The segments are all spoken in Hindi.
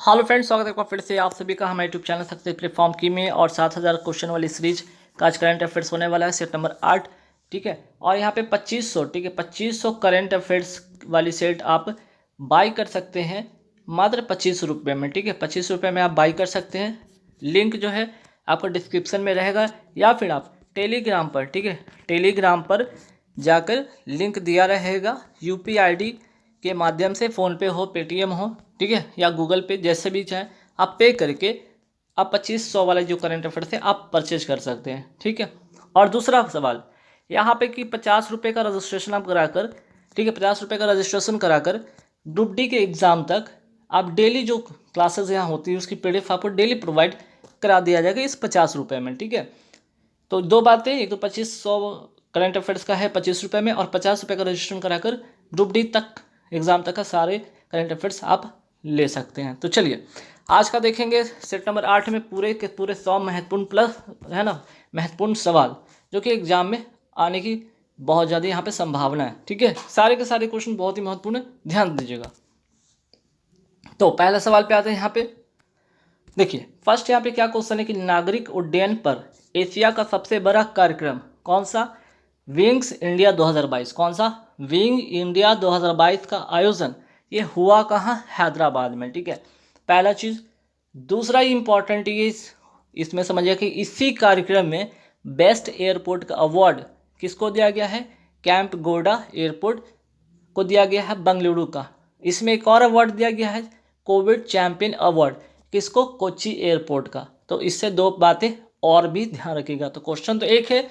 हेलो फ्रेंड्स, स्वागत है आपका फिर से आप सभी का हमारे यूट्यूब चैनल सक्सेस प्लेटफॉर्म की में। और 7000 क्वेश्चन वाली सीरीज का आज करंट अफेयर्स होने वाला है सितंबर 8। ठीक है, और यहाँ पे 2500, ठीक है, 2500 करंट अफेयर्स वाली सेट आप बाई कर सकते हैं मात्र 25 रुपये में। ठीक है, 25 रुपये में आप बाई कर सकते हैं। लिंक जो है आपको डिस्क्रिप्शन में रहेगा या फिर आप टेलीग्राम पर, ठीक है, टेलीग्राम पर जाकर लिंक दिया रहेगा UPI ID के माध्यम से, फ़ोनपे हो, पेटीएम हो, ठीक है, या गूगल पे, जैसे भी चाहें आप पे करके आप 2500 वाले जो करंट अफेयर से आप परचेज कर सकते हैं। ठीक है, और दूसरा सवाल यहाँ पे कि 50 रुपये का रजिस्ट्रेशन आप कराकर, ठीक है, 50 रुपये का रजिस्ट्रेशन कराकर ग्रुप डी के एग्ज़ाम तक आप डेली जो क्लासेस यहाँ होती है उसकी PDF आपको डेली प्रोवाइड करा दिया जाएगा इस 50 रुपये में। ठीक है, तो दो बातें, एक तो 2500 करंट अफेयर्स का है 25 रुपये में, और 50 रुपये का रजिस्ट्रेशन कराकर ग्रुप डी तक एग्ज़ाम तक का सारे करंट अफेयर्स आप ले सकते हैं। तो चलिए आज का देखेंगे सेट नंबर 8 में पूरे के पूरे 100 महत्वपूर्ण प्लस है ना महत्वपूर्ण सवाल जो कि एग्जाम में आने की बहुत ज़्यादा यहाँ पे संभावना है। ठीक है, सारे के सारे क्वेश्चन बहुत ही महत्वपूर्ण है, ध्यान दीजिएगा। तो पहला सवाल पे आते हैं। यहाँ पे देखिए फर्स्ट यहाँ पे क्या क्वेश्चन है कि नागरिक उड्डयन पर एशिया का सबसे बड़ा कार्यक्रम कौन सा? Wings India 2022। कौन सा? विंग इंडिया 2022 का आयोजन ये हुआ कहाँ? हैदराबाद में। ठीक है, पहला चीज़। दूसरा इंपॉर्टेंट ये इसमें समझिए कि इसी कार्यक्रम में बेस्ट एयरपोर्ट का अवार्ड किसको दिया गया है? कैंप गोडा एयरपोर्ट को दिया गया है बेंगलुरु का। इसमें एक और अवार्ड दिया गया है कोविड चैंपियन अवार्ड, किसको? कोच्चि एयरपोर्ट का। तो इससे दो बातें और भी ध्यान रखिएगा। तो क्वेश्चन तो एक है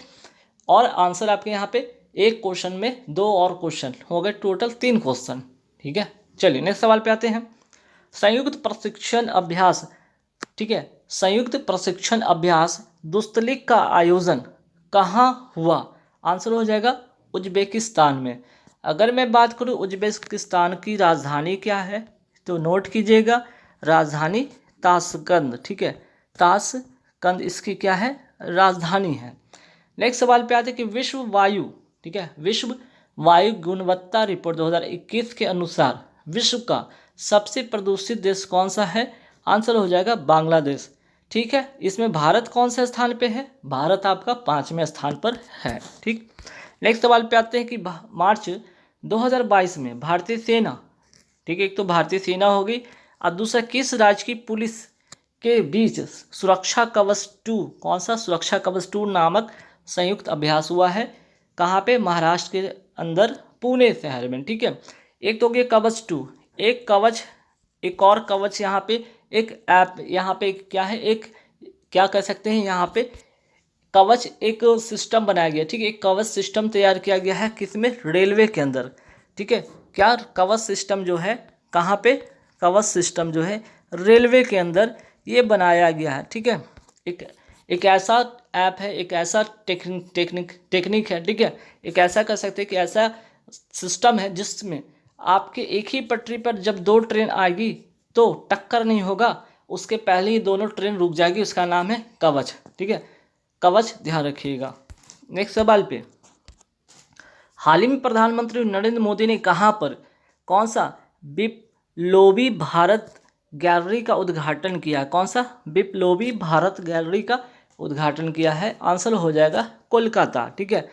और आंसर आपके यहाँ पे एक क्वेश्चन में दो और क्वेश्चन हो गए, टोटल 3 क्वेश्चन। ठीक है, चलिए नेक्स्ट सवाल पे आते हैं। संयुक्त प्रशिक्षण अभ्यास, ठीक है, संयुक्त प्रशिक्षण अभ्यास दुस्तलिक का आयोजन कहाँ हुआ? आंसर हो जाएगा उज्बेकिस्तान में। अगर मैं बात करूँ उज्बेकिस्तान की राजधानी क्या है तो नोट कीजिएगा, राजधानी ताशकंद। ठीक है, ताशकंद इसकी क्या है? राजधानी है। नेक्स्ट सवाल पे आते हैं कि विश्व वायु, ठीक है, विश्व वायु गुणवत्ता रिपोर्ट 2021 के अनुसार विश्व का सबसे प्रदूषित देश कौन सा है? आंसर हो जाएगा बांग्लादेश। ठीक है, इसमें भारत कौन से स्थान पे है? भारत आपका 5वें स्थान पर है। ठीक, नेक्स्ट सवाल पे आते हैं कि मार्च 2022 में भारतीय सेना, ठीक है, एक तो भारतीय सेना होगी और दूसरा किस राज्य की पुलिस के बीच सुरक्षा कवच 2, कौन सा? सुरक्षा कवच 2 नामक संयुक्त अभ्यास हुआ है। कहाँ पे? महाराष्ट्र के अंदर पुणे शहर में। ठीक है, एक तो हो गया कवच 2, एक कवच, एक और कवच यहाँ पे एक ऐप, यहाँ पे क्या है, एक क्या कह सकते हैं यहाँ पे कवच एक सिस्टम बनाया गया। ठीक है, एक कवच सिस्टम तैयार किया गया है किसमें? रेलवे के अंदर। ठीक है, क्या कवच सिस्टम जो है कहाँ पे? कवच सिस्टम जो है रेलवे के अंदर ये बनाया गया है। ठीक है, एक ऐसा ऐप है, एक ऐसा टेक्निक है। ठीक है, एक ऐसा कह सकते हैं कि ऐसा सिस्टम है जिसमें आपके एक ही पटरी पर जब 2 ट्रेन आएगी तो टक्कर नहीं होगा, उसके पहले ही दोनों ट्रेन रुक जाएगी, उसका नाम है कवच। ठीक है, कवच, ध्यान रखिएगा। नेक्स्ट सवाल पे, हाल ही में प्रधानमंत्री नरेंद्र मोदी ने कहाँ पर कौन सा बिप्लोबी भारत गैलरी का उद्घाटन किया? कौन सा? बिप्लोबी भारत गैलरी का उद्घाटन किया है। आंसर हो जाएगा कोलकाता। ठीक है,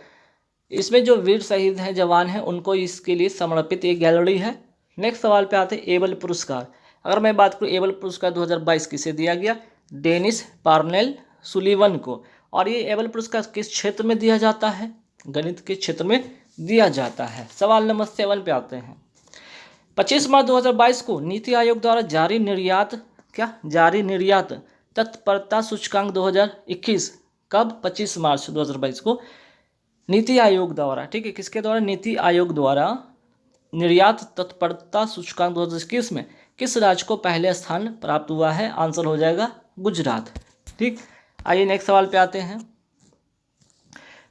इसमें जो वीर शहीद हैं, जवान हैं, उनको इसके लिए समर्पित एक गैलरी है। नेक्स्ट सवाल पे आते हैं एबल पुरस्कार। अगर मैं बात करूँ एबल पुरस्कार 2022 किसे दिया गया? डेनिस पार्नेल सुलीवन को। और ये एबल पुरस्कार किस क्षेत्र में दिया जाता है? गणित के क्षेत्र में दिया जाता है। सवाल नंबर 7 पे आते हैं। 25 मार्च 2022 को नीति आयोग द्वारा जारी निर्यात तत्परता सूचकांक 2021 कब? 25 मार्च 2022 को नीति आयोग द्वारा, ठीक है, किसके द्वारा? नीति आयोग द्वारा निर्यात तत्परता सूचकांक 2021 में किस राज्य को पहले स्थान प्राप्त हुआ है? आंसर हो जाएगा गुजरात। ठीक, आइए नेक्स्ट सवाल पे आते हैं।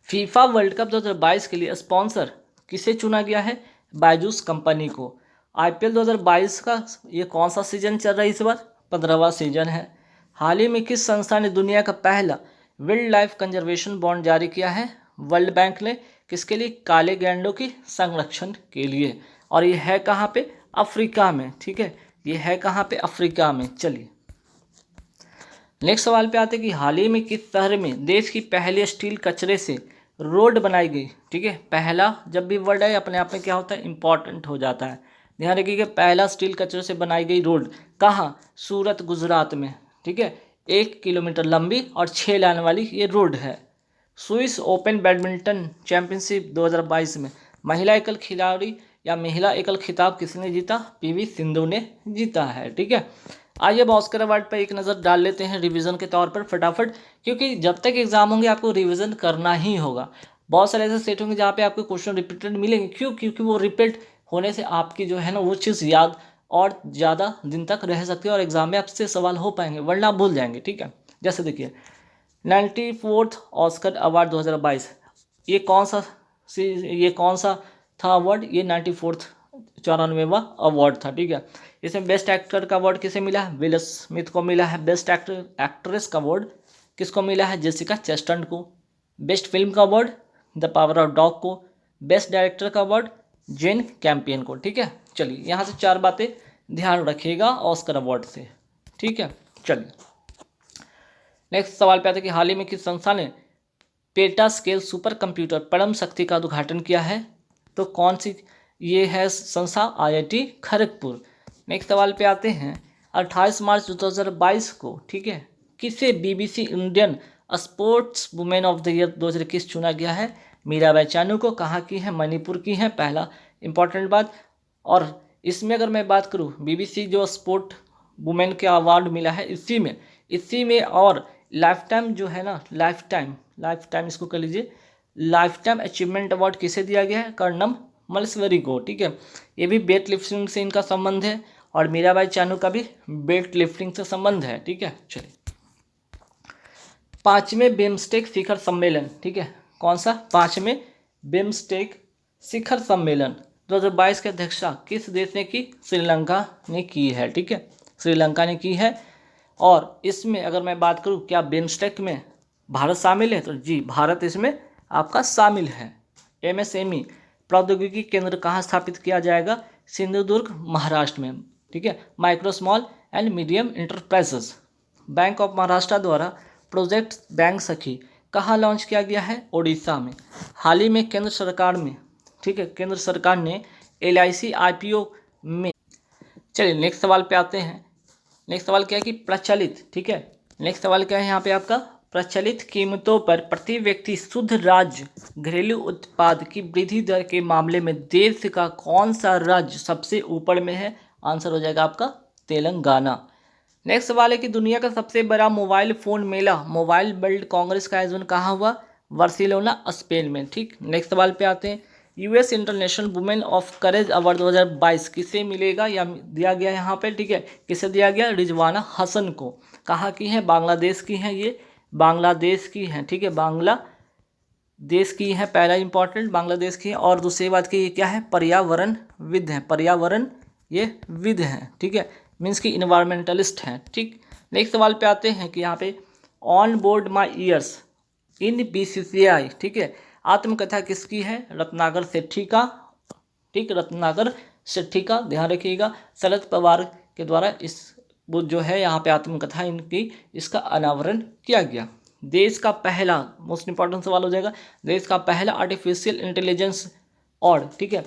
फीफा वर्ल्ड कप 2022 के लिए स्पॉन्सर किसे चुना गया है? बायजूस कंपनी को। IPL 2022 का ये कौन सा सीजन चल रहा है इस बार? 15वां सीजन है। हाल ही में किस संस्था ने दुनिया का पहला वाइल्ड लाइफ कंजर्वेशन बॉन्ड जारी किया है? वर्ल्ड बैंक ने। किसके लिए? काले गैंडों की संरक्षण के लिए। और ये है कहाँ पे? अफ्रीका में। ठीक है, ये है कहाँ पे, अफ्रीका में। चलिए नेक्स्ट सवाल पे आते हैं कि हाल ही में किस शहर में देश की पहली स्टील कचरे से रोड बनाई गई। ठीक है, पहला जब भी वर्ड है अपने आप में क्या होता है, इंपॉर्टेंट हो जाता है। ध्यान रखिएगा, पहला स्टील कचरे से बनाई गई रोड कहाँ, सूरत गुजरात में। ठीक है, 1 किलोमीटर लंबी और 6 लाइन वाली ये रोड है। स्विस ओपन बैडमिंटन चैंपियनशिप 2022 में महिला एकल खिलाड़ी या महिला एकल खिताब किसने जीता, पीवी सिंधु ने जीता है। ठीक है, आइए अब ऑस्कर अवार्ड पर एक नज़र डाल लेते हैं रिवीजन के तौर पर फटाफट, क्योंकि जब तक एग्जाम होंगे आपको रिवीजन करना ही होगा। बहुत सारे ऐसे सेट होंगे जहाँ पे आपको क्वेश्चन रिपीटेड मिलेंगे, क्यों, क्योंकि वो रिपीट होने से आपकी जो है ना वो चीज़ याद और ज़्यादा दिन तक रह सकती है और एग्जाम में आपसे सवाल हो पाएंगे, वरना आप भूल जाएंगे। ठीक है, जैसे देखिए 94th ऑस्कर अवार्ड 2022, ये कौन सा था अवार्ड, ये 94th 94वां अवार्ड था। ठीक है, इसमें बेस्ट एक्टर का अवार्ड किसे मिला है, विल स्मिथ को मिला है। बेस्ट एक्ट्रेस का अवार्ड किसको मिला है, जेसिका चेस्टन को। बेस्ट फिल्म का award the power of dog को। बेस्ट डायरेक्टर का अवार्ड जेन कैंपियन को। ठीक है, चलिए यहाँ से 4 बातें ध्यान रखिएगा ऑस्कर अवार्ड से। ठीक है, चलिए नेक्स्ट सवाल पे आते हैं कि हाल ही में किस संस्था ने पेटा स्केल सुपर कंप्यूटर परम शक्ति का उद्घाटन किया है, तो कौन सी ये है संस्था, IIT खड़गपुर। नेक्स्ट सवाल पे आते हैं 28 मार्च 2022 को, ठीक है, किसे BBC Indian sports women of the year 2021 चुना गया है, मीराबाई चानू को। कहाँ की है, मणिपुर की है, पहला इंपॉर्टेंट बात। और इसमें अगर मैं बात करूँ BBC जो स्पोर्ट वुमेन के अवार्ड मिला है इसी में और लाइफ टाइम जो है ना, लाइफ टाइम इसको कर लीजिए, लाइफ टाइम अचीवमेंट अवार्ड किसे दिया गया है, कर्णम मल्लेश्वरी को। ठीक है, ये भी वेट लिफ्टिंग से इनका संबंध है और मीराबाई चानू का भी वेट लिफ्टिंग से संबंध है। ठीक है, चलिए 5वें बिम्स्टेक शिखर सम्मेलन, ठीक है, कौन सा, 5वें बिम्स्टेक शिखर सम्मेलन 2022 की अध्यक्षता किस देश ने की, श्रीलंका ने की है। ठीक है, श्रीलंका ने की है। और इसमें अगर मैं बात करूं क्या बिम्स्टेक में भारत शामिल है, तो जी भारत इसमें आपका शामिल है। MSME प्रौद्योगिकी केंद्र कहाँ स्थापित किया जाएगा, सिंधुदुर्ग महाराष्ट्र में। ठीक है, micro small and medium enterprises bank of Maharashtra द्वारा प्रोजेक्ट बैंक सखी कहाँ लॉन्च किया गया है, उड़ीसा में। हाल ही में केंद्र सरकार में, ठीक है, केंद्र सरकार ने LIC IPO में। चलिए नेक्स्ट सवाल पे आते हैं। नेक्स्ट सवाल क्या है कि प्रचलित, ठीक है, नेक्स्ट सवाल क्या है यहाँ पे आपका, प्रचलित कीमतों पर प्रति व्यक्ति शुद्ध राज्य घरेलू उत्पाद की वृद्धि दर के मामले में देश का कौन सा राज्य सबसे ऊपर में है, आंसर हो जाएगा आपका तेलंगाना। नेक्स्ट सवाल है कि दुनिया का सबसे बड़ा मोबाइल फ़ोन मेला मोबाइल वर्ल्ड कांग्रेस का आयोजन कहाँ हुआ, बार्सिलोना स्पेन में। ठीक, नेक्स्ट सवाल पे आते हैं, US international women of courage award 2022 किसे मिलेगा या दिया गया यहाँ पे, ठीक है, किसे दिया गया, रिजवाना हसन को। कहाँ की है, बांग्लादेश की है, ये बांग्लादेश की है। ठीक है, बांग्लादेश की है, पहला इंपॉर्टेंट बांग्लादेश की है। और दूसरी बात की ये क्या है, पर्यावरणविद है, पर्यावरण ये विद हैं। ठीक है, मीन्स की इन्वायरमेंटलिस्ट हैं। ठीक, नेक्स्ट सवाल पे आते हैं कि यहाँ पे on board my years in BCCI, ठीक है, आत्मकथा किसकी है, रत्नाकर सेठी का। ठीक, रत्नाकर सेठी का, ध्यान रखिएगा, शरद पवार के द्वारा इस वो जो है यहाँ पे आत्मकथा इनकी इसका अनावरण किया गया। देश का पहला, मोस्ट इंपॉर्टेंट सवाल हो जाएगा, देश का पहला आर्टिफिशियल इंटेलिजेंस और, ठीक है,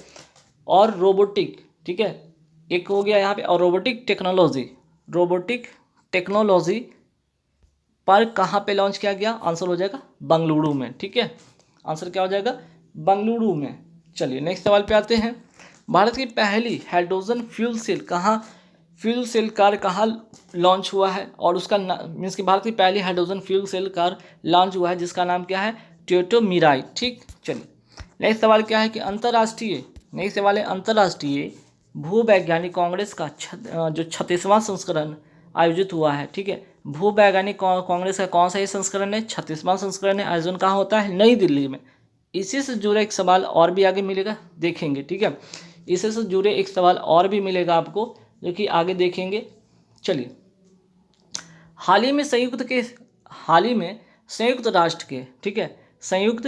और रोबोटिक, ठीक है, एक हो गया यहाँ पे, और रोबोटिक टेक्नोलॉजी पर कहाँ पे लॉन्च किया गया, आंसर हो जाएगा बंगलुरु में। ठीक है, आंसर क्या हो जाएगा, बंगलुरु में। चलिए नेक्स्ट सवाल पे आते हैं, भारत की पहली हाइड्रोजन फ्यूल सेल कार कहाँ लॉन्च हुआ है, और उसका मीन्स कि भारत की पहली hydrogen fuel cell car launch हुआ है जिसका नाम क्या है, टोयोटा मिराई। ठीक, चलिए नेक्स्ट सवाल क्या है कि अंतर्राष्ट्रीय भूवैज्ञानिक कांग्रेस का जो 36वां संस्करण आयोजित हुआ है। ठीक है, भूवैज्ञानिक कांग्रेस का कौन सा ये संस्करण है, 36वां संस्करण है। आयोजन कहाँ होता है, नई दिल्ली में। इसी से जुड़े एक सवाल और भी आगे मिलेगा, देखेंगे। ठीक है, इसी से जुड़े एक सवाल और भी मिलेगा आपको, जो कि आगे देखेंगे। चलिए हाल ही में संयुक्त राष्ट्र के, ठीक है, संयुक्त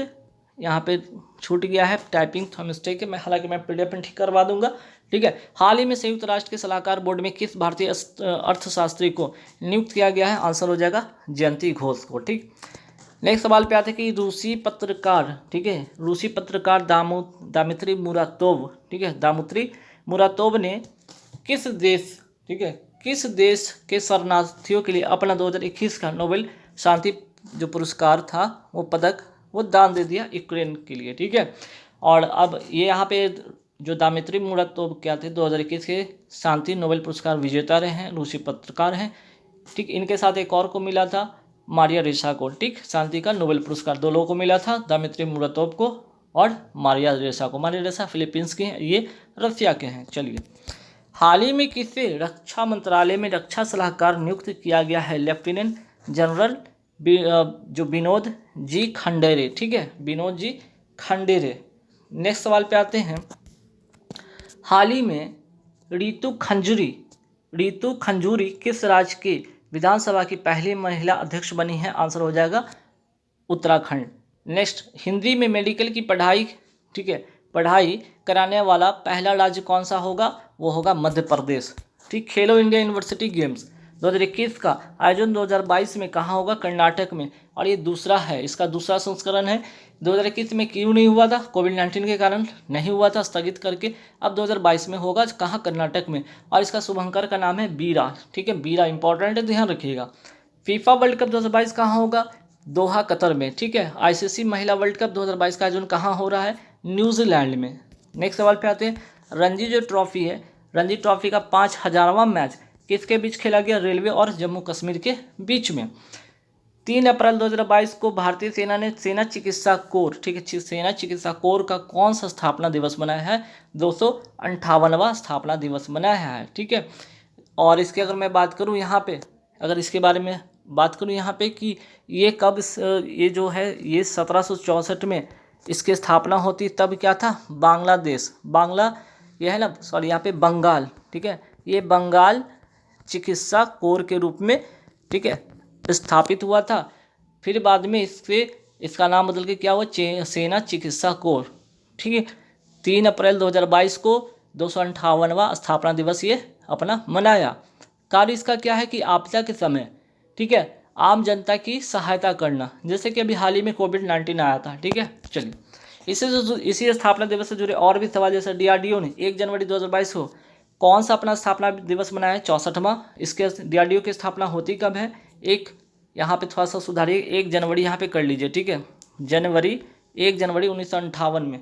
यहाँ पे छूट गया है, टाइपिंग थोड़ा मिस्टेक है, मैं हालांकि मैं PDF में ठीक करवा दूंगा, ठीक है। हाल ही में संयुक्त राष्ट्र के सलाहकार बोर्ड में किस भारतीय अर्थशास्त्री को नियुक्त किया गया है? आंसर हो जाएगा जयंती घोष को। ठीक, नेक्स्ट सवाल पे आते हैं कि रूसी पत्रकार, ठीक है, रूसी पत्रकार दामित्री मुरातोव, ठीक है, दामित्री मुरातोव ने किस देश, ठीक है, किस देश के शरणार्थियों के लिए अपना 2021 का नोबेल शांति जो पुरस्कार था वो पदक वो दान दे दिया यूक्रेन के लिए। ठीक है, और अब ये यहाँ पे जो दामित्री मुरातोव क्या थे 2021 के शांति नोबेल पुरस्कार विजेता रहे हैं, रूसी पत्रकार हैं। ठीक, इनके साथ एक और को मिला था मारिया रेसा को। ठीक, शांति का नोबेल पुरस्कार 2 लोगों को मिला था, दामित्री मुरातोव को और मारिया रेसा को। मारिया रेसा फिलीपींस के हैं, ये रसिया के हैं। चलिए, हाल ही में किसे रक्षा मंत्रालय में रक्षा सलाहकार नियुक्त किया गया है? लेफ्टिनेंट जनरल जो विनोद जी खंडेरे। ठीक है, विनोद जी खंडेरे। नेक्स्ट सवाल पे आते हैं, हाल ही में रितु खंजूरी किस राज्य के विधानसभा की पहली महिला अध्यक्ष बनी है? आंसर हो जाएगा उत्तराखंड। नेक्स्ट, हिंदी में मेडिकल की पढ़ाई, ठीक है, पढ़ाई कराने वाला पहला राज्य कौन सा होगा? वो होगा मध्य प्रदेश। ठीक, खेलो इंडिया यूनिवर्सिटी गेम्स 2021 का आयोजन 2022 में कहाँ होगा? कर्नाटक में। और ये दूसरा है, इसका दूसरा संस्करण है। 2021 में क्यों नहीं हुआ था? कोविड-19 के कारण नहीं हुआ था, स्थगित करके। अब 2022 में होगा, कहाँ? कर्नाटक में। और इसका शुभंकर का नाम है बीरा। ठीक है, बीरा इंपॉर्टेंट है, ध्यान रखिएगा। फीफा वर्ल्ड कप 2022 कहाँ होगा? दोहा, कतर में। ठीक है, आईसीसी महिला वर्ल्ड कप 2022 का आयोजन कहाँ हो रहा है? न्यूजीलैंड में। नेक्स्ट सवाल पे आते हैं, रणजी जो ट्रॉफी है, रणजी ट्रॉफी का 5000वां मैच किसके बीच खेला गया? रेलवे और जम्मू कश्मीर के बीच में। 3 अप्रैल 2022 को भारतीय सेना ने सेना चिकित्सा कोर, ठीक है, सेना चिकित्सा कोर का कौन सा स्थापना दिवस मनाया है? 258वां स्थापना दिवस मनाया है। ठीक है, और इसके अगर मैं बात करूं यहाँ पे, अगर इसके बारे में बात करूं यहाँ पे कि ये कब, ये जो है ये 1764 में इसकी स्थापना होती, तब क्या था? बांग्लादेश, ये है ना, सॉरी यहाँ पे बंगाल। ठीक है, ये बंगाल चिकित्सा कोर के रूप में, ठीक है, स्थापित हुआ था। फिर बाद में इसका नाम बदल के क्या हुआ? सेना चिकित्सा कोर। ठीक है, 3 अप्रैल 2022 को 258वां स्थापना दिवस ये अपना मनाया। कार्य इसका क्या है कि आपदा के समय, ठीक है, आम जनता की सहायता करना, जैसे कि अभी हाल ही में कोविड-19 आया था। ठीक है, चलिए, इसी स्थापना दिवस से जुड़े और भी सवाल, जैसे डीआरडीओ ने 1 जनवरी 2022 को कौन सा अपना स्थापना दिवस मनाया है? 64वां। इसके डीआरडीओ की स्थापना होती कब है? यहाँ पे थोड़ा सा सुधारिए, 1 जनवरी यहाँ पे कर लीजिए। ठीक है, 1 जनवरी 1958 में।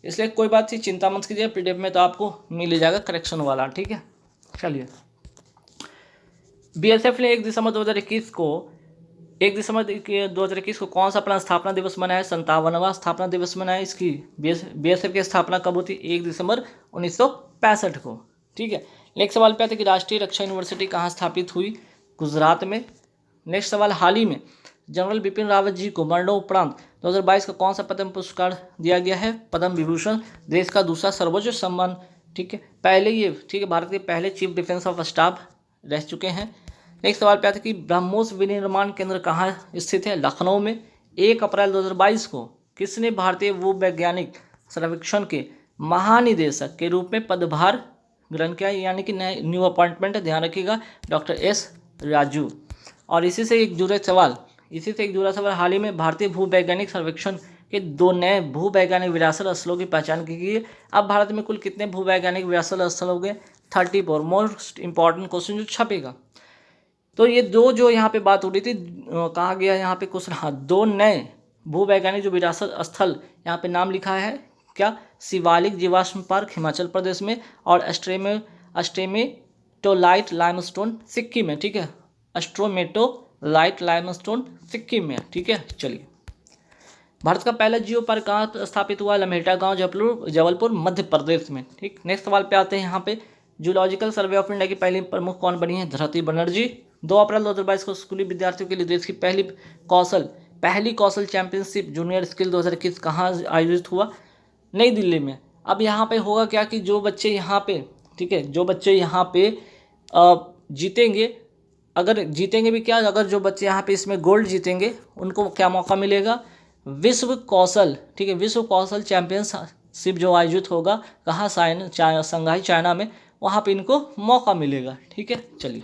इसलिए कोई बात नहीं, चिंता मत कीजिए, पीडीएफ में तो आपको मिल जाएगा करेक्शन वाला। ठीक है, चलिए, बीएसएफ ने 1 दिसंबर 2021 को कौन सा अपना स्थापना दिवस मनाया? 57वां स्थापना दिवस मनाया। इसकी बीएसएफ की स्थापना कब होती? 1 दिसंबर 1965 को। ठीक है, नेक्स्ट सवाल पे आते हैं कि राष्ट्रीय रक्षा यूनिवर्सिटी कहाँ स्थापित हुई? गुजरात में। नेक्स्ट सवाल, हाल ही में जनरल बिपिन रावत जी को मरणोपरांत 2022 का कौन सा पद्म पुरस्कार दिया गया है? पद्म विभूषण, देश का दूसरा सर्वोच्च सम्मान। ठीक है, पहले ये, ठीक है, भारत के पहले चीफ डिफेंस ऑफ स्टाफ रह चुके हैं। नेक्स्ट सवाल पे आता है कि ब्रह्मोस विनिर्माण केंद्र कहाँ स्थित है? लखनऊ में। 1 अप्रैल 2022 को किसने भारतीय भूवैज्ञानिक सर्वेक्षण के महानिदेशक के रूप में पदभार ग्रहण किया? यानी कि न्यू अपॉइंटमेंट है, ध्यान रखिएगा, डॉक्टर एस राजू। और इसी से एक जुड़ा सवाल, हाल ही में भारतीय भूवैज्ञानिक सर्वेक्षण के 2 नए भूवैज्ञानिक विरासत स्थलों की पहचान की गई है। अब भारत में कुल कितने भूवैज्ञानिक विरासत स्थल हो गए? 34। मोस्ट इंपॉर्टेंट क्वेश्चन जो छपेगा, तो ये 2 जो यहाँ पे बात हो रही थी, कहा गया यहाँ पे क्वेश्चन, हाँ, 2 नए भूवैज्ञानिक जो विरासत स्थल यहाँ पे नाम लिखा है क्या? शिवालिक जीवाश्म पार्क हिमाचल प्रदेश में, और अस्ट्रोमेटोलाइट लाइमस्टोन सिक्किम में। ठीक है, अस्ट्रोमेटोलाइट लाइमस्टोन सिक्किम में। ठीक है, चलिए, भारत का पहला जियो पार्क कहाँ स्थापित हुआ? लम्हेटा गांव, जबलपुर, मध्य प्रदेश में। ठीक, नेक्स्ट सवाल पे आते हैं, यहाँ पे जूलॉजिकल सर्वे ऑफ इंडिया की पहली प्रमुख कौन बनी है? धरती बनर्जी। 2 अप्रैल 2022 को स्कूली विद्यार्थियों के लिए देश की पहली कौशल चैंपियनशिप जूनियर स्किल 2021 कहाँ आयोजित हुआ? नई दिल्ली में। अब यहाँ पे होगा क्या कि जो बच्चे यहाँ पे, ठीक है, जो बच्चे यहाँ पे जीतेंगे, अगर जीतेंगे भी क्या, अगर जो बच्चे यहाँ पे इसमें गोल्ड जीतेंगे उनको क्या मौका मिलेगा? विश्व कौशल, ठीक है, विश्व कौशल शिप जो आयोजित होगा कहाँ, संघाई चाइना में, वहाँ पे इनको मौका मिलेगा। ठीक है, चलिए।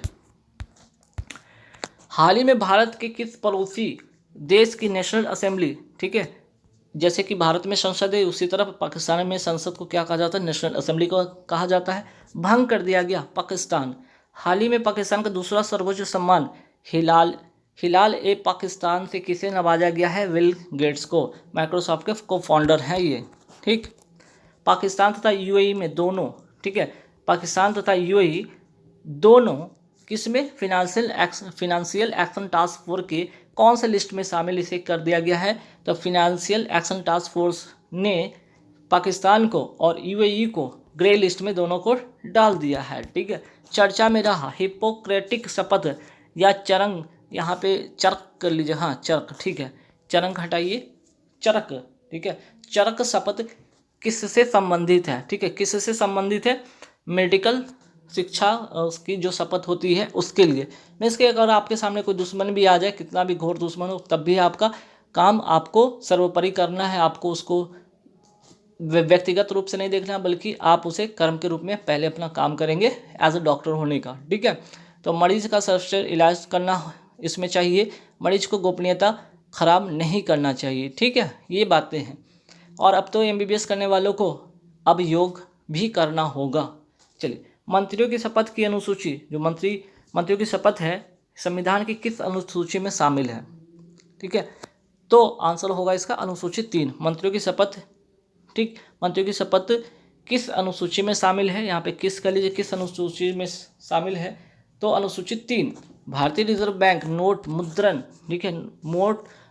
हाल ही में भारत के किस पड़ोसी देश की नेशनल असेंबली, ठीक है, जैसे कि भारत में संसद है उसी तरह पाकिस्तान में संसद को क्या कहा जाता है, नेशनल असेंबली को कहा जाता है, भंग कर दिया गया पाकिस्तान। हाल ही में पाकिस्तान का दूसरा सर्वोच्च सम्मान हिलाल ए पाकिस्तान से किसे नवाजा गया है, बिल गेट्स को, माइक्रोसॉफ्ट के को फाउंडर हैं ये। ठीक, पाकिस्तान तथा यूएई में दोनों, ठीक है, पाकिस्तान तथा यूएई दोनों किस में, फिनेंशियल एक्शन टास्क फोर्स के कौन से लिस्ट में शामिल इसे कर दिया गया है, तो फिनेंशियल एक्शन टास्क फोर्स ने पाकिस्तान को और यूएई को ग्रे लिस्ट में दोनों को डाल दिया है। ठीक है, चर्चा में रहा हिपोक्रेटिक शपथ या चरंग, यहाँ पे चरक कर लीजिए, हाँ चरक, ठीक है, चरंग हटाइए, चरक, ठीक है, चरक शपथ किससे संबंधित है, ठीक है, किससे संबंधित है, मेडिकल शिक्षा उसकी जो शपथ होती है उसके लिए। मैं इसके, अगर आपके सामने कोई दुश्मन भी आ जाए, कितना भी घोर दुश्मन हो, तब भी आपका काम आपको सर्वोपरि करना है, आपको उसको व्यक्तिगत रूप से नहीं देखना, बल्कि आप उसे कर्म के रूप में पहले अपना काम करेंगे एज अ डॉक्टर होने का। ठीक है, तो मरीज का सर्वश्रेष्ठ इलाज करना इसमें चाहिए, मरीज को गोपनीयता खराब नहीं करना चाहिए। ठीक है, ये बातें हैं। और अब तो एमबीबीएस करने वालों को अब योग भी करना होगा। चलिए, मंत्रियों की शपथ की अनुसूची, जो मंत्रियों की शपथ है, संविधान की किस अनुसूची में शामिल है, ठीक है, तो आंसर होगा इसका अनुसूची 3, मंत्रियों की शपथ। ठीक, मंत्रियों की शपथ किस अनुसूची में शामिल है, यहाँ पे किस कर लीजिए, किस अनुसूची में शामिल है, तो अनुसूची 3, भारतीय रिजर्व बैंक नोट मुद्रण, ठीक है,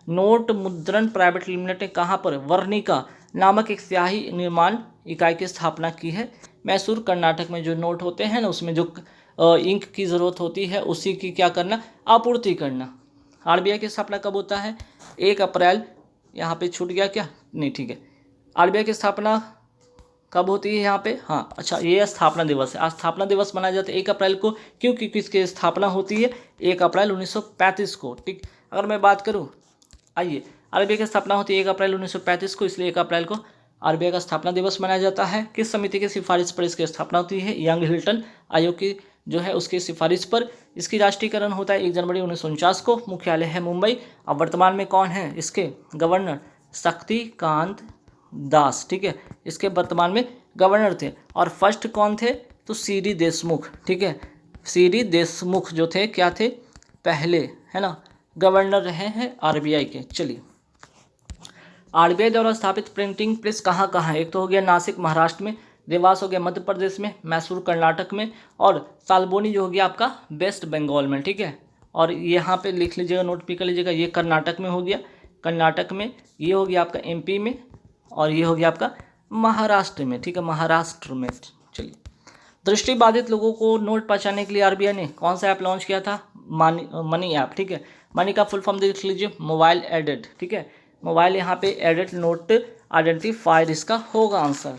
नोट मुद्रण प्राइवेट लिमिटेड ने कहाँ पर वर्णिका नामक एक स्याही निर्माण इकाई की स्थापना की है, मैसूर कर्नाटक में। जो नोट होते हैं ना, उसमें जो इंक की ज़रूरत होती है उसी की क्या करना, आपूर्ति करना। आरबीआई की स्थापना कब होता है, 1 अप्रैल, यहाँ पे छूट गया क्या, नहीं, ठीक है, आरबीआई की स्थापना कब होती है यहाँ पे, हाँ अच्छा, ये स्थापना दिवस है, आज स्थापना दिवस मनाया जाता है 1 अप्रैल को, क्योंकि किसकी स्थापना होती है, 1 अप्रैल 1935 को। ठीक, अगर मैं बात करूँ, आइए, आरबीआई की स्थापना होती है 1 अप्रैल 1935 को, इसलिए 1 अप्रैल को आरबीआई का स्थापना दिवस मनाया जाता है। किस समिति की सिफारिश पर इसकी स्थापना होती है, यंग हिल्टन आयोग की जो है उसकी सिफारिश पर। इसकी राष्ट्रीयकरण होता है 1 जनवरी 1949 को, मुख्यालय है मुंबई। अब वर्तमान में कौन है इसके गवर्नर, शक्तिकांत दास। ठीक है, इसके वर्तमान में गवर्नर थे। और फर्स्ट कौन थे, तो सीडी देशमुख। ठीक है, सीडी देशमुख जो थे क्या थे, पहले, है ना, गवर्नर रहे हैं आरबीआई के। चलिए, आरबीआई द्वारा स्थापित प्रिंटिंग प्रेस कहाँ कहाँ है, एक तो हो गया नासिक महाराष्ट्र में, देवास हो गया मध्य प्रदेश में, मैसूर कर्नाटक में, और सालबोनी जो हो गया आपका वेस्ट बंगाल में। ठीक है, और यहाँ पे लिख लीजिएगा, नोट भी कर लीजिएगा, ये कर्नाटक में हो गया, कर्नाटक में, ये हो गया आपका एमपी में, और ये हो गया आपका महाराष्ट्र में। ठीक है, महाराष्ट्र में। चलिए, दृष्टिबाधित लोगों को नोट पहचानने के लिए आरबीआई ने कौन सा ऐप लॉन्च किया था, मनी ऐप। ठीक है, मनी का फुल फॉर्म देख लीजिए, मोबाइल एडेड। ठीक है, मोबाइल यहाँ पे एडेड नोट आइडेंटिफायर इसका होगा आंसर।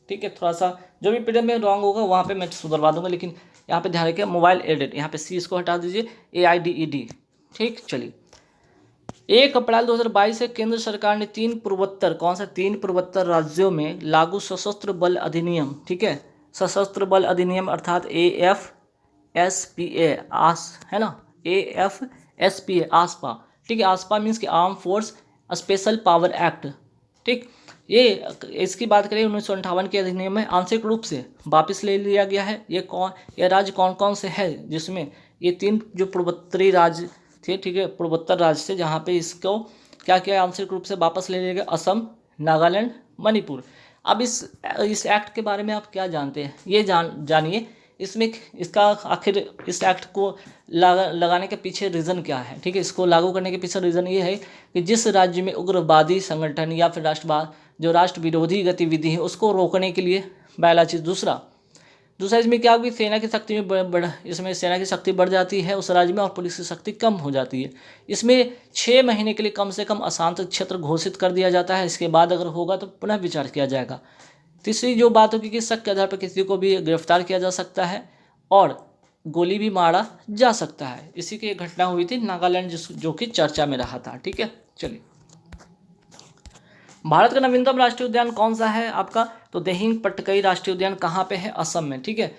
ठीक है, थोड़ा सा जो भी पीरियड में रॉन्ग होगा वहाँ पे मैं सुधरवा दूंगा, लेकिन यहाँ पे ध्यान रखिए, मोबाइल एडेड, यहाँ पे सी इसको हटा दीजिए, AIDED। ठीक, चलिए, 1 अप्रैल 2022 से केंद्र सरकार ने 3 पूर्वोत्तर, कौन सा, 3 पूर्वोत्तर राज्यों में लागू सशस्त्र बल अधिनियम, ठीक है, सशस्त्र बल अधिनियम अर्थात AFSPA, है ना, AFSPA, आसपा। ठीक है, आसपा मीन्स कि arm force special power act. ठीक, ये इसकी बात करें 1958 के अधिनियम में आंशिक रूप से वापस ले लिया गया है। ये राज्य कौन कौन से है, जिसमें ये 3 जो पूर्वोत्तरी राज्य थे, ठीक है, पूर्वोत्तर राज्य से, जहाँ पे इसको क्या किया, आंशिक रूप से वापस ले लिया गया, असम, नागालैंड, मणिपुर। अब इस एक्ट के बारे में आप क्या जानते हैं, ये जानिए, इसमें इसका आखिर इस एक्ट को लगाने के पीछे रीज़न क्या है। ठीक है, इसको लागू करने के पीछे रीज़न ये है कि जिस राज्य में उग्रवादी संगठन या फिर राष्ट्र विरोधी गतिविधि है उसको रोकने के लिए, पहला चीज़। दूसरा इसमें क्या होगी, सेना की शक्ति में इसमें सेना की शक्ति बढ़ जाती है उस राज्य में, और पुलिस की शक्ति कम हो जाती है। इसमें 6 महीने के लिए कम से कम अशांत क्षेत्र घोषित कर दिया जाता है, इसके बाद अगर होगा तो पुनः विचार किया जाएगा। तीसरी जो बात होगी कि शक के आधार पर किसी को भी गिरफ्तार किया जा सकता है और गोली भी मारा जा सकता है। इसी की एक घटना हुई थी नागालैंड, जो कि चर्चा में रहा था। ठीक है, चलिए, भारत का नवीनतम राष्ट्रीय उद्यान कौन सा है आपका? तो दिहिंग पटकाई राष्ट्रीय उद्यान कहाँ पे है? असम में, ठीक है।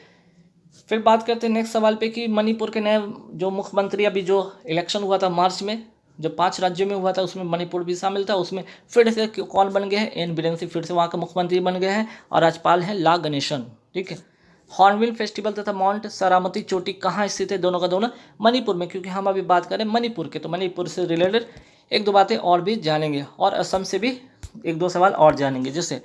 फिर बात करते हैं नेक्स्ट सवाल पे कि मणिपुर के नए जो मुख्यमंत्री, अभी जो इलेक्शन हुआ था मार्च में, जो 5 राज्यों में हुआ था उसमें मणिपुर भी शामिल था, उसमें फिर से कौन बन गए हैं? एन बीरेन सिंह फिर से वहाँ के मुख्यमंत्री बन गए हैं और राज्यपाल हैं ला गणेशन, ठीक है। हॉर्नबिल फेस्टिवल तथा माउंट सारामती चोटी कहाँ स्थित है? दोनों का दोनों मणिपुर में, क्योंकि हम अभी बात करें मणिपुर के, तो मणिपुर से रिलेटेड एक दो बातें और भी जानेंगे और असम से भी एक दो सवाल और जानेंगे। जैसे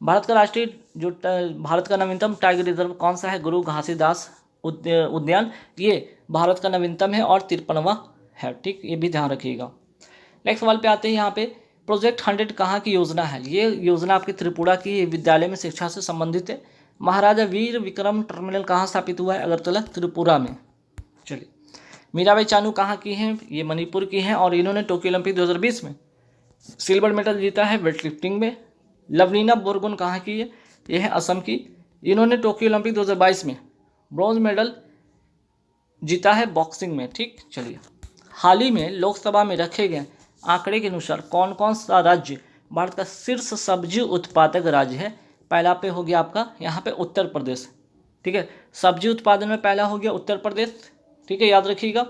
भारत का राष्ट्रीय जो भारत का नवीनतम टाइगर रिजर्व कौन सा है? गुरु घासीदास उद्यान, ये भारत का नवीनतम है और 53वां है, ठीक, ये भी ध्यान रखिएगा। नेक्स्ट सवाल पे आते हैं, यहाँ पे प्रोजेक्ट 100 कहाँ की योजना है? ये योजना आपकी त्रिपुरा की विद्यालय में शिक्षा से संबंधित है। महाराजा वीर विक्रम टर्मिनल कहाँ स्थापित हुआ है? अगरतला त्रिपुरा में। चलिए, मीराबाई चानू कहाँ की हैं? ये मणिपुर की हैं और इन्होंने टोक्यो ओलंपिक 2020 में सिल्वर मेडल जीता है वेट लिफ्टिंग में। लवलीना बोरगोन कहाँ की है? ये है असम की, इन्होंने टोक्यो ओलंपिक 2022 में ब्रॉन्ज मेडल जीता है बॉक्सिंग में, ठीक। चलिए, हाल ही में लोकसभा में रखे गए आंकड़े के अनुसार कौन कौन सा राज्य भारत का शीर्ष सब्जी उत्पादक राज्य है? पहला पे हो गया आपका यहाँ पे उत्तर प्रदेश, ठीक है। सब्जी उत्पादन में पहला हो गया उत्तर प्रदेश, ठीक है, याद रखिएगा।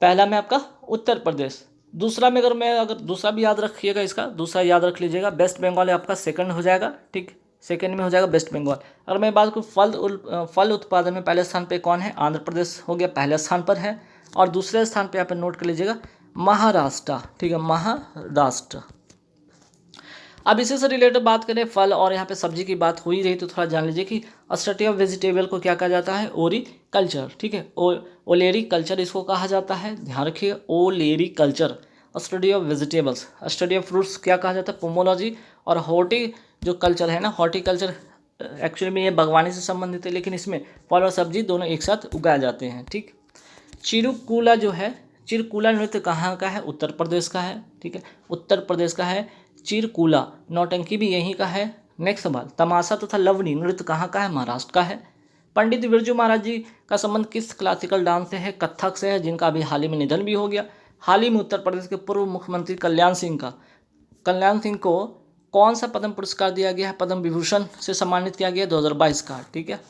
पहला में आपका उत्तर प्रदेश। दूसरा में अगर दूसरा भी याद रखिएगा, इसका दूसरा याद रख लीजिएगा, वेस्ट बंगाल आपका सेकंड हो जाएगा, ठीक, सेकंड में हो जाएगा वेस्ट बंगाल। अगर मैं बात करूँ फल उत्पादन में पहले स्थान पे कौन है? आंध्र प्रदेश हो गया, पहले स्थान पर है। और दूसरे स्थान पे यहाँ पे नोट कर लीजिएगा महाराष्ट्र, ठीक है, महाराष्ट्र। अब इसी से रिलेटेड बात करें, फल और यहाँ पे सब्जी की बात हो ही रही तो थोड़ा जान लीजिए कि स्टडी ऑफ वेजिटेबल को क्या कहा जाता है? ओरी कल्चर, ठीक है, ओलेरी कल्चर इसको कहा जाता है, ध्यान रखिए, olericulture. Study of vegetables, study of fruits क्या कहा जाता है? पोमोलॉजी। और हॉर्टी जो कल्चर है ना, हॉर्टिकल्चर एक्चुअली में ये बागवानी से संबंधित है, लेकिन इसमें फल और सब्जी दोनों एक साथ उगाए जाते हैं, ठीक। चिरुकुला जो है, चिरकुला नृत्य कहाँ का है? उत्तर प्रदेश का है, ठीक है, उत्तर प्रदेश का है चिरकुला। नौटंकी भी यहीं का है। नेक्स्ट सवाल, तमाशा तथा लवनी नृत्य कहाँ का है? महाराष्ट्र का है। पंडित बिरजू महाराज जी का संबंध किस क्लासिकल डांस से है? कथक से है, जिनका अभी हाल ही में निधन भी हो गया। हाल ही में उत्तर प्रदेश के पूर्व मुख्यमंत्री कल्याण सिंह को कौन सा पद्म पुरस्कार दिया गया है? पद्म विभूषण से सम्मानित किया गया 2022 का, ठीक है।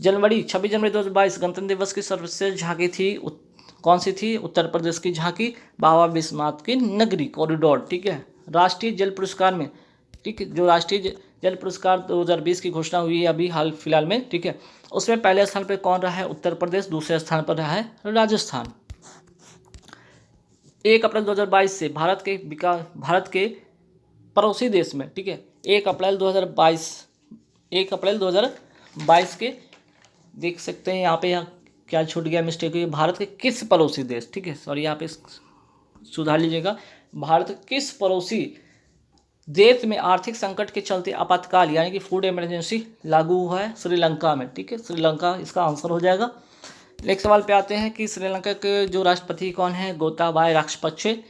26 जनवरी 2022 गणतंत्र दिवस की सर्वश्रेष्ठ झांकी थी, कौन सी थी? उत्तर प्रदेश की झांकी, बाबा विश्वनाथ की नगरी कॉरिडोर, ठीक है। राष्ट्रीय जल पुरस्कार में, ठीक है, जो राष्ट्रीय जल पुरस्कार 2020 की घोषणा हुई है अभी हाल फिलहाल में, ठीक है, उसमें पहले स्थान पर कौन रहा है? उत्तर प्रदेश। दूसरे स्थान पर रहा है राजस्थान। 1 अप्रैल 2022 से भारत के पड़ोसी देश में, ठीक है, 1 अप्रैल 2022 के देख सकते हैं यहाँ पे, यहाँ क्या छूट गया मिस्टेक हुई, भारत के किस पड़ोसी देश, ठीक है, सॉरी यहाँ पे सुधार लीजिएगा, भारत के किस पड़ोसी देश में आर्थिक संकट के चलते आपातकाल यानी कि फूड इमरजेंसी लागू हुआ है? श्रीलंका में, ठीक है, श्रीलंका इसका आंसर हो जाएगा। नेक्स्ट सवाल पे आते हैं कि श्रीलंका के जो राष्ट्रपति कौन है? गोताबाया राजपक्षे।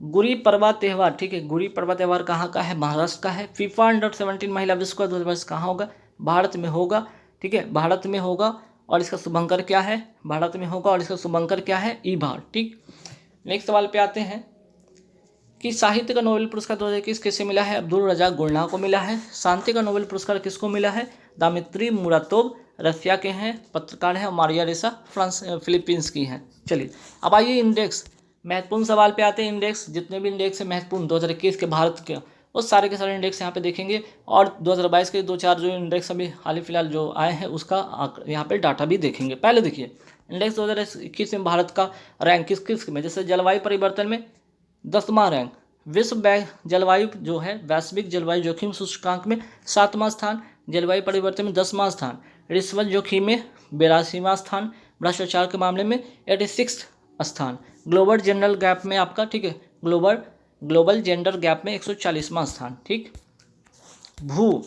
गुड़ी पड़वा त्यौहार, ठीक है, गुड़ी पड़वा त्यौहार कहाँ का है? महाराष्ट्र का है। फीफा अंडर-17 महिला विश्व कप 2022 कहाँ होगा? भारत में होगा, ठीक है, भारत में होगा और इसका शुभंकर क्या है? भारत में होगा और इसका शुभंकर क्या है? ईभा, ठीक। नेक्स्ट सवाल पे आते हैं कि साहित्य का नोबेल पुरस्कार 2021 किसे मिला है? अब्दुल रज़ाक गुरनाह को मिला है। शांति का नोबेल पुरस्कार किसको मिला है? दामित्री मुरातोव रशिया के हैं, पत्रकार हैं, और मारिया रेसा फिलीपींस की हैं। चलिए, अब आइए इंडेक्स, महत्वपूर्ण सवाल पे आते हैं। इंडेक्स, जितने भी इंडेक्स है महत्वपूर्ण 2021 के भारत के, वो सारे के सारे इंडेक्स यहाँ पे देखेंगे और 2022 के 2-4 जो इंडेक्स अभी हाल ही फिलहाल जो आए हैं उसका यहाँ पे डाटा भी देखेंगे। पहले देखिए इंडेक्स 2021 में भारत का रैंक किस में, जैसे जलवायु परिवर्तन में 10वां रैंक, विश्व बैंक जलवायु जो है वैश्विक जलवायु जोखिम सूचकांक में 7वां स्थान, जलवायु परिवर्तन में 10वां स्थान, रिश्वत जोखिम में 82वां स्थान, भ्रष्टाचार के मामले में 86 स्थान, ग्लोबल जेंडर गैप में आपका, ठीक है, ग्लोबल जेंडर गैप में 140वां स्थान, ठीक। भू,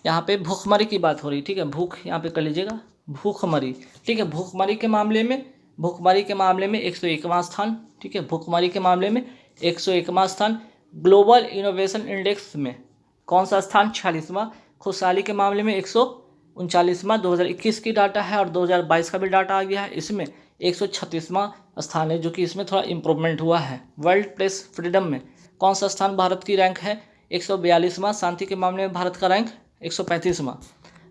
यहाँ पे भूखमरी की बात हो रही, ठीक है, भूख यहाँ पे कर लीजिएगा, भूखमरी, ठीक है, भूखमरी के मामले में 101वां स्थान, ठीक है, भूखमरी के मामले में 101वां स्थान। ग्लोबल इनोवेशन इंडेक्स में कौन सा स्थान? 46वां। खुशहाली के मामले में 139वां, 2021 की डाटा है और 2022 का भी डाटा आ गया है, इसमें 136वां स्थान है, जो कि इसमें थोड़ा इम्प्रूवमेंट हुआ है। वर्ल्ड प्रेस फ्रीडम में कौन सा स्थान भारत की रैंक है 142वां, शांति के मामले में भारत का रैंक 135वां,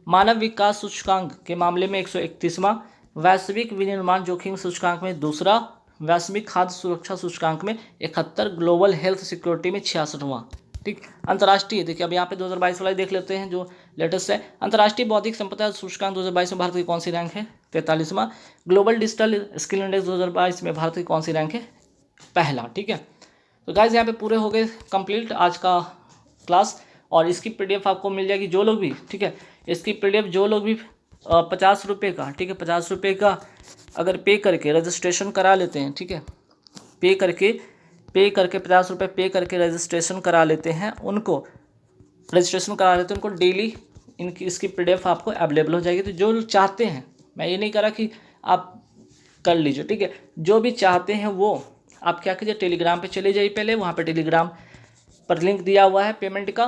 मानव विकास सूचकांक के मामले में 131वां, वैश्विक विनिर्माण जोखिम सूचकांक में दूसरा, वैश्विक खाद्य सुरक्षा सूचकांक में 71, ग्लोबल हेल्थ सिक्योरिटी में 66वां। ठीक, अंतर्राष्ट्रीय देखिए अब यहाँ पे 2022 वाला देख लेते हैं जो लेटेस्ट है। अंतर्राष्ट्रीय बौद्धिक संपदा सूचकांक 2022 में भारत की कौन सी रैंक है 43वां, ग्लोबल डिजिटल स्किल इंडेक्स 2022 में भारत की कौन सी रैंक है पहला। ठीक है, तो गाइज यहाँ पे पूरे हो गए कंप्लीट आज का क्लास, और इसकी पीडीएफ आपको मिल जाएगी जो लोग भी, ठीक है, इसकी पीडीएफ जो लोग भी 50 रुपये का, ठीक है, 50 रुपये का अगर पे करके रजिस्ट्रेशन करा लेते हैं, ठीक है, पे करके 50 रुपये पे करके रजिस्ट्रेशन करा लेते हैं, उनको डेली इसकी पीडीएफ आपको अवेलेबल हो जाएगी। तो जो चाहते हैं, मैं ये नहीं कह रहा कि आप कर लीजिए, ठीक है, जो भी चाहते हैं वो आप क्या कीजिए, टेलीग्राम पे चले जाइए, पहले वहाँ पे टेलीग्राम पर लिंक दिया हुआ है पेमेंट का,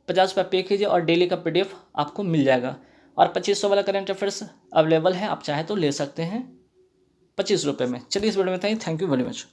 50 रुपये पे कीजिए और डेली का पीडीएफ आपको मिल जाएगा। और 2500 वाला करंट अफेयर्स अवेलेबल है, आप चाहे तो ले सकते हैं 25 रुपये में। चलिए इस वीडियो में थैंक यू वेरी मच।